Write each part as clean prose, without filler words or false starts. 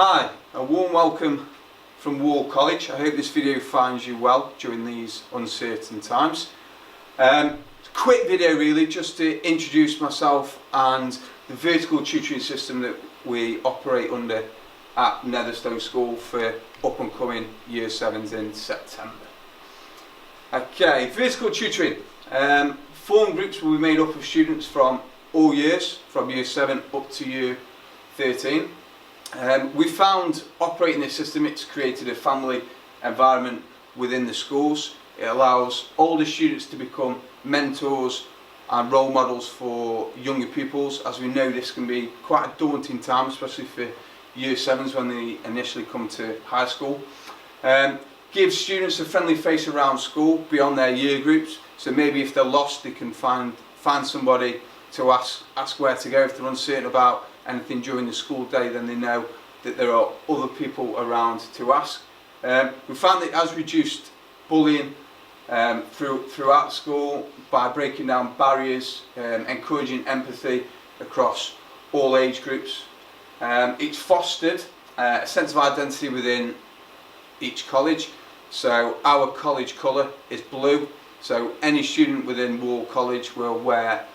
Hi, a warm welcome from Wall College. I hope this video finds you well during these uncertain times. Quick video really just to introduce myself and the vertical tutoring system that we operate under at Netherstone School for up and coming Year 7s in September. Okay, vertical tutoring. Form groups will be made up of students from all years, from Year 7 up to Year 13. We found operating this system, it's created a family environment within the schools. It allows older students to become mentors and role models for younger pupils. As we know, this can be quite a daunting time, especially for Year 7s when they initially come to high school. Gives students a friendly face around school beyond their year groups, so maybe if they're lost they can find somebody to ask where to go. If they're uncertain about anything during the school day, then they know that there are other people around to ask. We found that it has reduced bullying throughout school by breaking down barriers, encouraging empathy across all age groups. It's fostered a sense of identity within each college. So our college colour is blue, so any student within Wall College will wear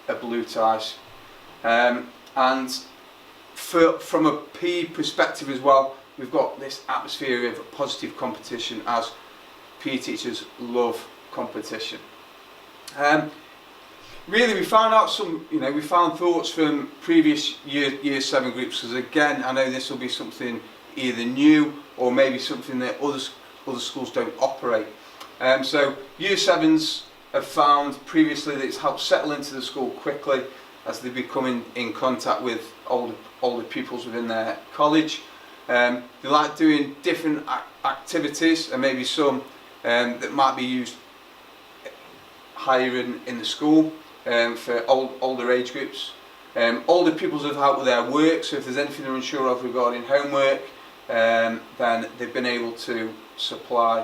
a blue tie. And from a PE perspective as well, we've got this atmosphere of positive competition, as PE teachers love competition. Really, we found out we found thoughts from previous year 7 groups, because again, I know this will be something either new or maybe something that other schools don't operate. So Year 7s have found previously that it's helped settle into the school quickly as they become in contact with older pupils within their college. They like doing different activities, and maybe some that might be used higher in the school for older age groups. Older pupils have helped with their work, so if there's anything they're unsure of regarding homework, then they've been able to supply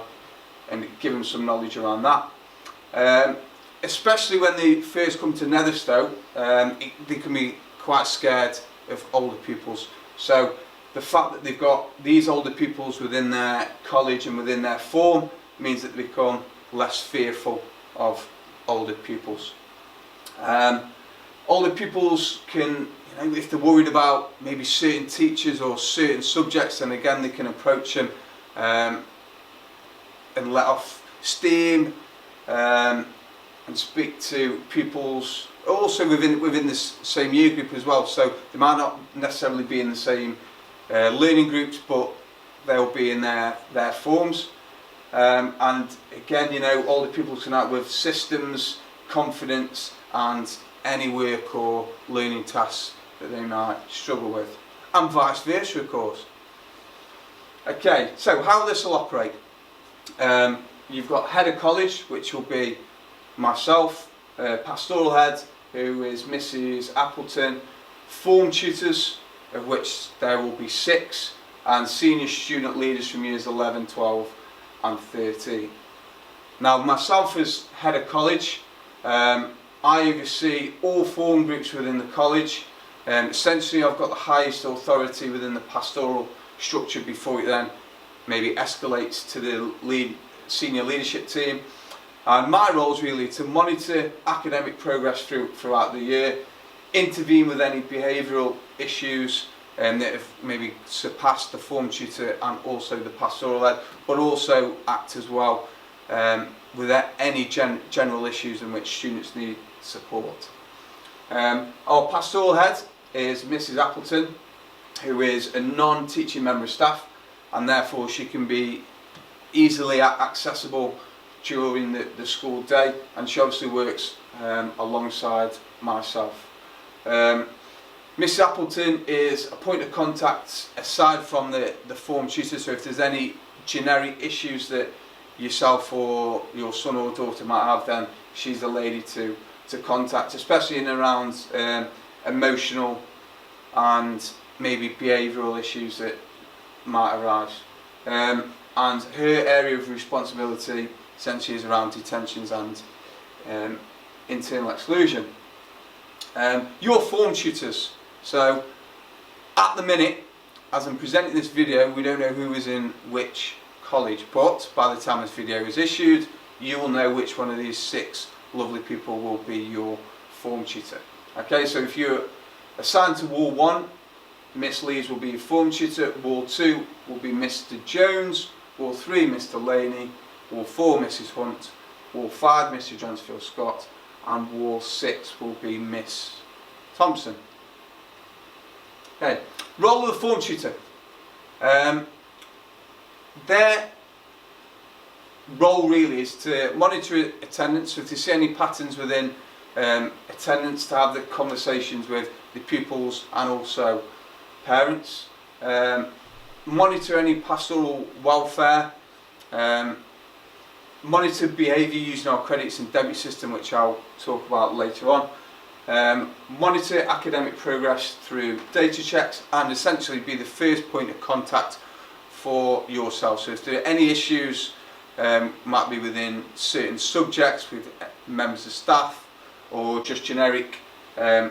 and give them some knowledge around that. Especially when they first come to Netherstone, they can be quite scared of older pupils. So the fact that they've got these older pupils within their college and within their form means that they become less fearful of older pupils. Older pupils can, if they're worried about maybe certain teachers or certain subjects, then again they can approach them and let off steam. And speak to pupils also within this same year group as well, so they might not necessarily be in the same learning groups, but they'll be in their forms. And again, older pupils can act with systems, confidence, and any work or learning tasks that they might struggle with, and vice versa, of course. Okay, so how this will operate. You've got head of college, which will be myself, Pastoral head, who is Mrs. Appleton, form tutors, of which there will be 6, and senior student leaders from years 11, 12 and 13. Now myself as head of college, I oversee all form groups within the college. Essentially I've got the highest authority within the pastoral structure before it then maybe escalates to the senior leadership team. And my role is really to monitor academic progress throughout the year, intervene with any behavioural issues that have maybe surpassed the form tutor and also the pastoral head, but also act as well with any general issues in which students need support. Our pastoral head is Mrs. Appleton, who is a non-teaching member of staff, and therefore she can be easily accessible during the school day, and she obviously works alongside myself. Miss Appleton is a point of contact aside from the form tutor, so if there's any generic issues that yourself or your son or daughter might have, then she's the lady to contact, especially in and around emotional and maybe behavioural issues that might arise. And her area of responsibility essentially is around detentions and internal exclusion. Your form tutors. So at the minute as I'm presenting this video, we don't know who is in which college, but by the time this video is issued, you will know which one of these 6 lovely people will be your form tutor. Okay, so if you're assigned to Wall 1, Miss Lees will be your form tutor, Wall 2 will be Mr Jones, Wall 3 Mr Laney, Wall 4 Mrs Hunt, Wall 5 Mr Johnsfield Scott, and Wall 6 will be Miss Thompson. Okay, role of the form tutor. Their role really is to monitor attendance, so if they see any patterns within attendance, to have the conversations with the pupils and also parents, monitor any pastoral welfare, monitor behaviour using our credits and debit system, which I'll talk about later on, monitor academic progress through data checks, and essentially be the first point of contact for yourself. So if there are any issues, might be within certain subjects with members of staff or just generic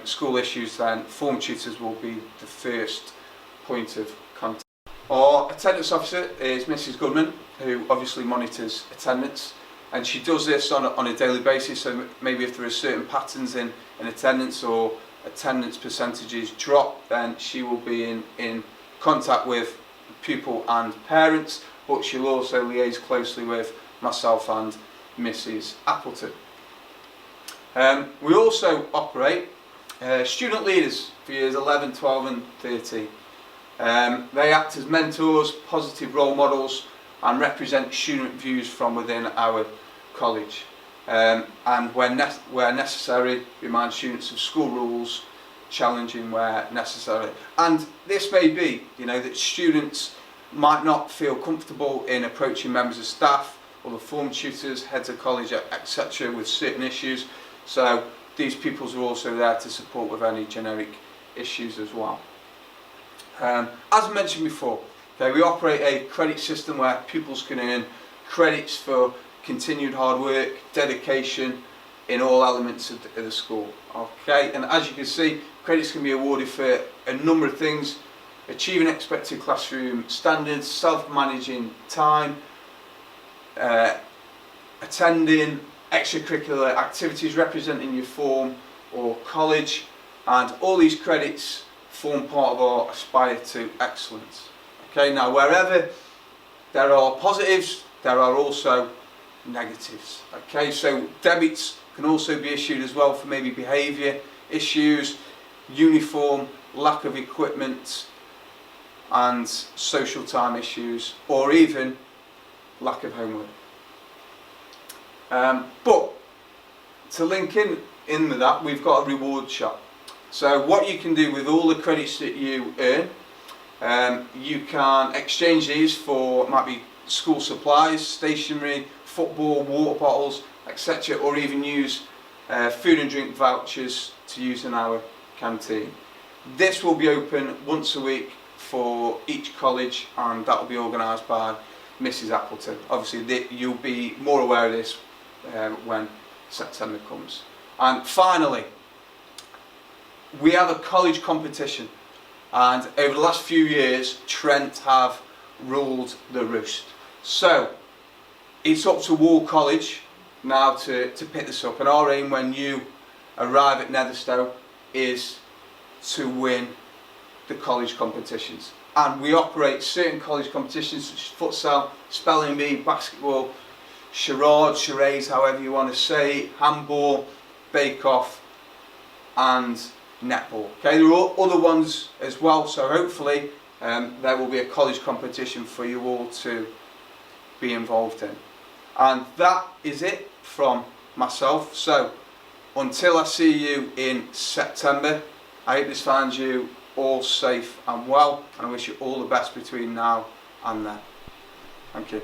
school issues, then form tutors will be the first point of contact. Our attendance officer is Mrs Goodman, who obviously monitors attendance, and she does this on a daily basis. So maybe if there are certain patterns in attendance or attendance percentages drop, then she will be in contact with pupil and parents, but she'll also liaise closely with myself and Mrs Appleton. We also operate student leaders for years 11, 12 and 13. They act as mentors, positive role models, and represent student views from within our college. And where necessary, remind students of school rules, challenging where necessary. And this may be, that students might not feel comfortable in approaching members of staff or the form tutors, heads of college, etc. with certain issues. So these pupils are also there to support with any generic issues as well. As I mentioned before, we operate a credit system where pupils can earn credits for continued hard work, dedication in all elements of the school. Okay, and as you can see, credits can be awarded for a number of things: achieving expected classroom standards, self-managing time, attending extracurricular activities representing your form or college, and all these credits form part of our Aspire to Excellence. Okay, now wherever there are positives, there are also negatives. Okay, so debits can also be issued as well for maybe behaviour issues, uniform, lack of equipment, and social time issues, or even lack of homework. But to link in with that, we've got a reward shop. So what you can do with all the credits that you earn, you can exchange these for, might be school supplies, stationery, football, water bottles, etc., or even use food and drink vouchers to use in our canteen. This will be open once a week for each college, and that will be organised by Mrs Appleton. Obviously you'll be more aware of this when September comes. And finally, we have a college competition, and over the last few years Trent have ruled the roost. So it's up to Wall College now to pick this up, and our aim when you arrive at Netherstowe is to win the college competitions. And we operate certain college competitions such as futsal, spelling bee, basketball, charades, however you want to say, handball, bake-off and netball. Okay, there are other ones as well, so hopefully there will be a college competition for you all to be involved in. And that is it from myself. So until I see you in September, I hope this finds you all safe and well, and I wish you all the best between now and then. Thank you.